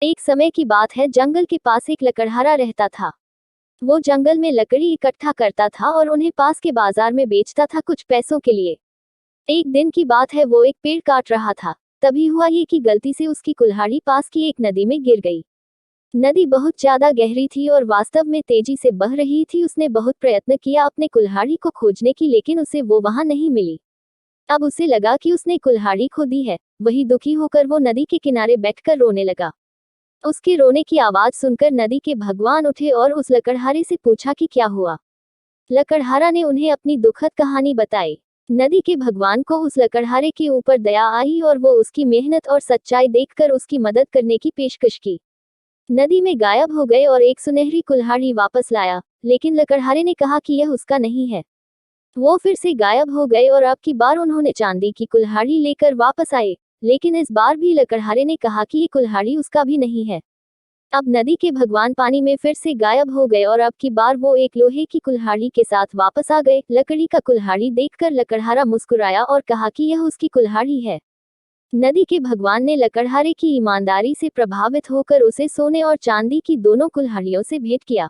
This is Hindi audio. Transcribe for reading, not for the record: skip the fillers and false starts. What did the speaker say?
एक समय की बात है, जंगल के पास एक लकड़हारा रहता था। वो जंगल में लकड़ी इकट्ठा करता था और उन्हें पास के बाजार में बेचता था कुछ पैसों के लिए। एक दिन की बात है, वो एक पेड़ काट रहा था। तभी हुआ ये कि गलती से उसकी कुल्हाड़ी पास की एक नदी में गिर गई। नदी बहुत ज्यादा गहरी थी और वास्तव में तेजी से बह रही थी। उसने बहुत प्रयत्न किया अपने कुल्हाड़ी को खोजने की, लेकिन उसे वो वहां नहीं मिली। अब उसे लगा कि उसने कुल्हाड़ी खो दी है। वही दुखी होकर वो नदी के किनारे बैठकर रोने लगा। उसके रोने की आवाज सुनकर नदी के भगवान उठे और उस लकड़हारे से पूछा कि क्या हुआ। लकड़हारा ने उन्हें अपनी दुखद कहानी बताई। नदी के भगवान को उस लकड़हारे के ऊपर दया आई और वो उसकी मेहनत और सच्चाई देखकर उसकी मदद करने की पेशकश की। नदी में गायब हो गए और एक सुनहरी कुल्हाड़ी वापस लाया, लेकिन लकड़हारे ने कहा कि यह उसका नहीं है। वो फिर से गायब हो गए और अब की बार उन्होंने चांदी की कुल्हाड़ी लेकर वापस आए, लेकिन इस बार भी लकड़हारे ने कहा कि ये कुल्हाड़ी उसका भी नहीं है। अब नदी के भगवान पानी में फिर से गायब हो गए और अब की बार वो एक लोहे की कुल्हाड़ी के साथ वापस आ गए। लकड़ी का कुल्हाड़ी देखकर लकड़हारा मुस्कुराया और कहा कि यह उसकी कुल्हाड़ी है। नदी के भगवान ने लकड़हारे की ईमानदारी से प्रभावित होकर उसे सोने और चांदी की दोनों कुल्हाड़ियों से भेंट किया।